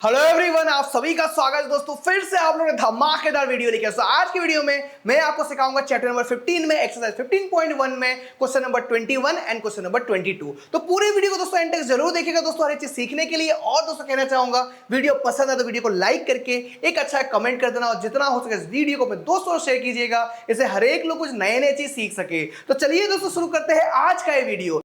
Hello everyone, आप सभी का स्वागत है दोस्तों। फिर से आप लोगों ने धमाकेदार वीडियो लेके आए। आज की वीडियो में मैं आपको सिखाऊंगा चैप्टर नंबर 15 में एक्सरसाइज 15.1 में question number 21 and question number 22। तो पूरी वीडियो को दोस्तों एंड तक जरूर देखिएगा दोस्तों, हर एक चीज सीखने के लिए। और दोस्तों कहना चाहूंगा, वीडियो पसंद है तो वीडियो को लाइक करके एक अच्छा कमेंट कर देना, और जितना हो सके इस वीडियो को अपने दोस्तों से शेयर कीजिएगा, इससे हर एक लोग कुछ नए नए चीज सीख सके। तो चलिए दोस्तों शुरू करते हैं आज का ये वीडियो।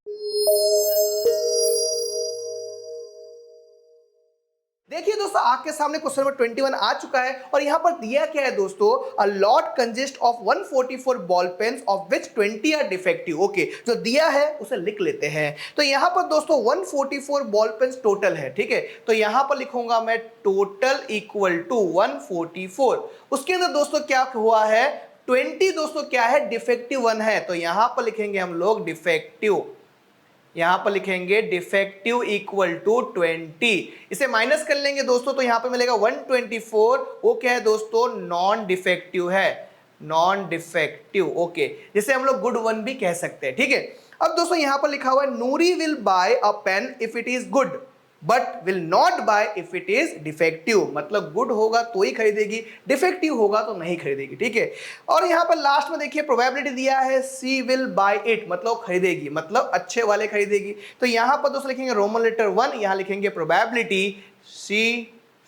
देखिए दोस्तों, आपके सामने क्वेश्चन नंबर 21 आ चुका है, और यहां पर दिया क्या है दोस्तों, a lot consist of 144 ball pens of which 20 are defective. Okay, जो दिया है उसे लिख लेते हैं। तो यहां पर दोस्तों 144 बॉल पेन्स टोटल है, ठीक है। तो यहां पर लिखूंगा मैं टोटल इक्वल टू 144। उसके अंदर दोस्तों क्या हुआ है, 20 दोस्तों क्या है, डिफेक्टिव 1 है। तो यहां पर लिखेंगे हम लोग डिफेक्टिव, यहां पर लिखेंगे डिफेक्टिव इक्वल टू 20। इसे माइनस कर लेंगे दोस्तों, तो यहां पर मिलेगा 124। वो क्या है दोस्तों, नॉन डिफेक्टिव है, नॉन डिफेक्टिव। ओके, जिसे हम लोग गुड वन भी कह सकते हैं, ठीक है। अब दोस्तों यहां पर लिखा हुआ है Noori will buy a pen if it is good but will not buy if it is defective. मतलब गुड होगा तो ही खरीदेगी, डिफेक्टिव होगा तो नहीं खरीदेगी, ठीक है। और यहां पर लास्ट में देखिए प्रोबेबिलिटी दिया है सी विल बाय इट, मतलब खरीदेगी, मतलब अच्छे वाले खरीदेगी। तो यहां पर दोस्तों लिखेंगे रोमन लेटर 1, यहां लिखेंगे probability she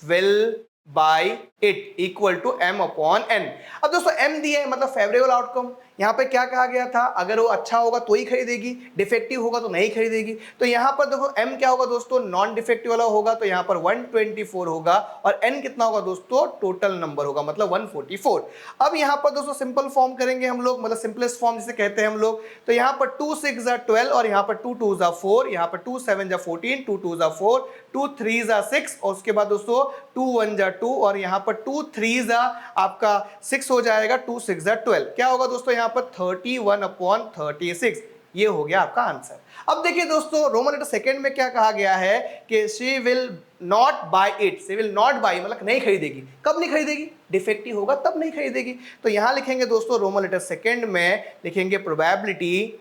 will buy it equal to m upon n। अब दोस्तों m दिया है मतलब फेवरेबल आउटकम। यहां पे क्या कहा गया था, अगर वो अच्छा होगा तो ही खरीदेगी, डिफेक्टिव होगा तो नहीं खरीदेगी। तो यहां पर देखो m क्या होगा दोस्तों, नॉन डिफेक्टिव वाला होगा, तो यहां पर 124 होगा, और n कितना होगा दोस्तों, टोटल नंबर होगा, मतलब 144। अब यहां पर दोस्तों सिंपल फॉर्म करेंगे हम लोग, मतलब सिंपलेस्ट फॉर्म जिसे कहते हैं हम लोग। तो यहां पर 2 6 12, और यहां पर 2 2 4, यहां पर 2 7 14, 2 2 4, 2 3 6, और उसके बाद दोस्तों 2 1 2, और यहां पर 2 3 आपका 6 हो जाएगा, 2 6 12। क्या होगा दोस्तों यहां पर 31 अपॉन 36। ये हो गया आपका आंसर। अब देखिए दोस्तों रोमन लेटर सेकंड में क्या कहा गया है कि she will not buy it. She will not buy मतलब नहीं खरीदेगी। कब नहीं खरीदेगी, डिफेक्टिव होगा तब नहीं खरीदेगी। तो यहां लिखेंगे दोस्तों रोमन लेटर सेकंड में लिखेंगे probability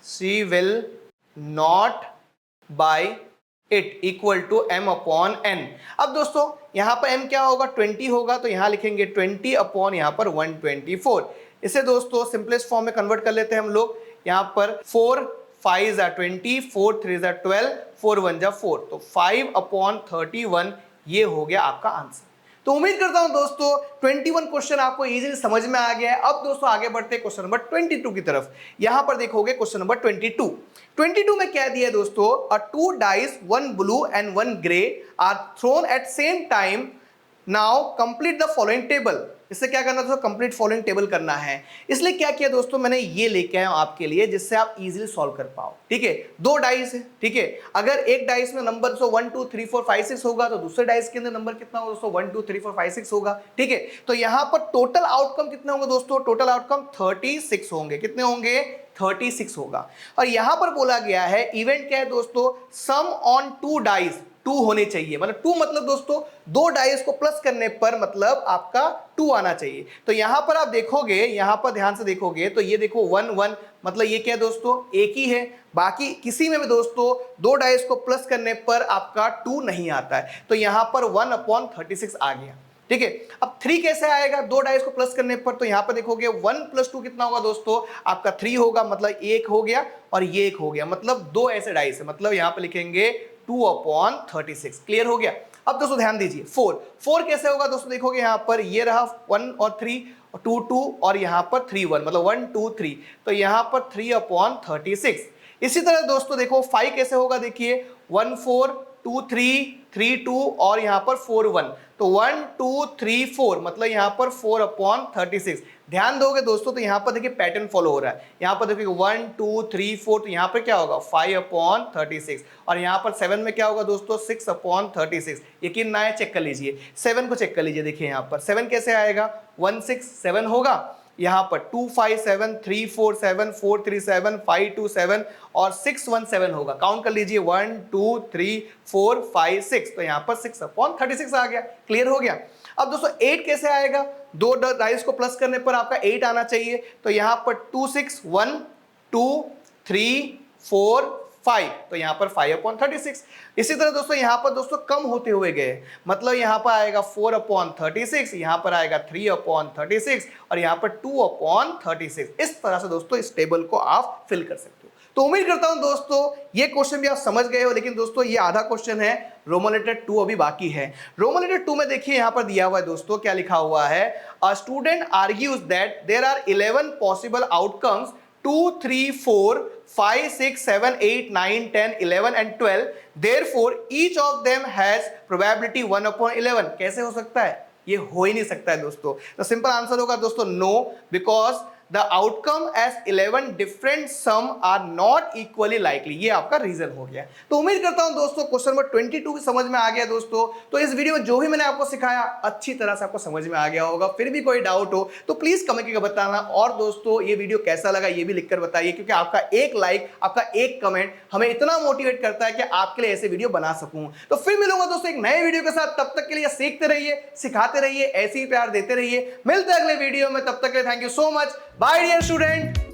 she will not buy it equal to m upon n। अब दोस्तों यहां पर m क्या होगा, 20 होगा, तो यहां लिखेंगे 20 अपॉन यहां पर 124। इसे दोस्तों सिंपलेस्ट फॉर्म में कन्वर्ट कर लेते हैं हम लोग। यहां पर 4 5 20, 4 3 12, 4 1 4, तो 5 अपॉन 31। ये हो गया आपका आंसर। तो उम्मीद करता हूं दोस्तों 21 क्वेश्चन आपको इजीली समझ में आ गया है। अब दोस्तों आगे बढ़ते हैं क्वेश्चन नंबर 22 की तरफ। यहां पर देखोगे क्वेश्चन नंबर 22 में क्या दिया है दोस्तों, a 2 dice, 1 blue and 1 grey are thrown at same time. Now complete the following table. इससे क्या करना दोस्तों, कंप्लीट फॉलोइंग टेबल करना है। इसलिए क्या किया दोस्तों, मैंने ये लेके आया हूं आपके लिए, जिससे आप इजीली सॉल्व कर पाओ, ठीक है। 2 डाइस है, ठीक है। अगर एक डाइस में नंबर दोस्तों 1 2 3 4 5 6 होगा, तो दूसरे डाइस के अंदर नंबर कितना होगा दोस्तों, 1 2 3 4 5 6 होगा, ठीक है। तो यहां पर टोटल आउटकम कितने होंगे दोस्तों, टोटल आउटकम 36 होंगे। कितने होंगे, 36 होगा। और यहां पर बोला गया है इवेंट क्या है दोस्तों, सम ऑन 2 डाइस 2 होने चाहिए। मतलब 2 मतलब दोस्तों 2 डाइस को प्लस करने पर मतलब आपका 2 आना चाहिए। तो यहां पर आप देखोगे, यहां पर ध्यान से देखोगे तो ये देखो 1 1, मतलब ये क्या है दोस्तों, एक ही है। बाकी किसी में भी दोस्तों 2 डाइस को प्लस करने पर आपका 2 नहीं आता है। तो यहां पर 1 अपॉन 36 आ गया, ठीक है। अब 3 कैसे आएगा, 2 डाइस को प्लस करने पर। तो यहां पर देखोगे 1 + 2 कितना होगा दोस्तों, आपका 3 होगा, मतलब 1 हो गया और ये 1 हो गया, मतलब 2 ऐसे डाइस है। मतलब यहां पर लिखेंगे 2 अपॉन 36। क्लियर हो गया। अब दोस्तों ध्यान दीजिए 4 कैसे होगा दोस्तों, देखोगे यहां पर ये रहा 1 और 3, 2 2, और यहां पर 3 1, मतलब 1 2 3। तो यहां पर 3 अपॉन 36। इसी तरह दोस्तों देखो 5 कैसे होगा, देखिए 1 4 2 3 3 2, और यहां पर 4 1। तो 1 2 3 4, मतलब यहां पर 4 अपॉन 36। ध्यान दोगे दोस्तों तो यहां पर देखिए पैटर्न फॉलो हो रहा है। यहां पर देखिए 1 2 3 4, तो यहां पर क्या होगा 5 अपॉन 36, और यहां पर 7 में क्या होगा दोस्तों 6 अपॉन 36। यकीन ना है चेक कर लीजिए, 7 को चेक कर लीजिए। देखिए यहां पर 7 कैसे आएगा, 1 6 7 होगा, यहां पर 2 5 7 3 4 7 4 3 7 5 2 7 और 6 1 7 होगा। काउंट कर लीजिए 1 2 3 4 5 6, तो यहां पर 6 अपॉन 36 आ गया। क्लियर हो गया। अब दोस्तों 8 कैसे आएगा, 2 डाइस को प्लस करने पर आपका 8 आना चाहिए। तो यहां पर 2 6 1 2 3 4 5, तो यहाँ पर 5/36। इसी तरह दोस्तों यहाँ पर दोस्तों कम होते हुए गए, मतलब यहाँ पर आएगा 4/36, यहाँ पर आएगा 3/36 और यहाँ पर 2/36। इस तरह से दोस्तों इस टेबल को आप फिल कर सकते हो। तो उम्मीद करता हूं दोस्तों ये क्वेश्चन भी आप समझ गए हो, लेकिन दोस्तों ये आधा क्वेश्चन है, रोमन लेटर 2 अभी बाकी है। रोमन लेटर 2 में देखिए यहां पर दिया हुआ है दोस्तों, क्या लिखा हुआ है, a student argues that there are 11 possible outcomes 2, 3, 4, 5, 6, 7, 8, 9, 10, 11 and 12, therefore each of them has probability 1/11। कैसे हो सकता है? ये हो ही नहीं सकता है दोस्तों। तो सिंपल आंसर होगा दोस्तों no, because the outcome as 11 different sum are not equally likely। ये आपका रीजन हो गया। तो उम्मीद करता हूं दोस्तों क्वेश्चन नंबर 22 भी समझ में आ गया दोस्तों। तो इस वीडियो में जो भी मैंने आपको सिखाया अच्छी तरह से आपको समझ में आ गया होगा। फिर भी कोई डाउट हो तो प्लीज कमेंट करके बताना, और दोस्तों ये वीडियो कैसा लगा ये भी लिखकर बताइए, क्योंकि आपका एक लाइक, आपका एक कमेंट हमें इतना मोटिवेट करता है कि आपके लिए ऐसे वीडियो बना सकूं। तो फिर मिलूंगा दोस्तों एक नए वीडियो के साथ, तब तक के लिए सीखते रहिए, सिखाते रहिए, ऐसे ही प्यार देते रहिए। मिलते हैं अगले वीडियो में, तब तक के लिए thank you so much. Bye dear student.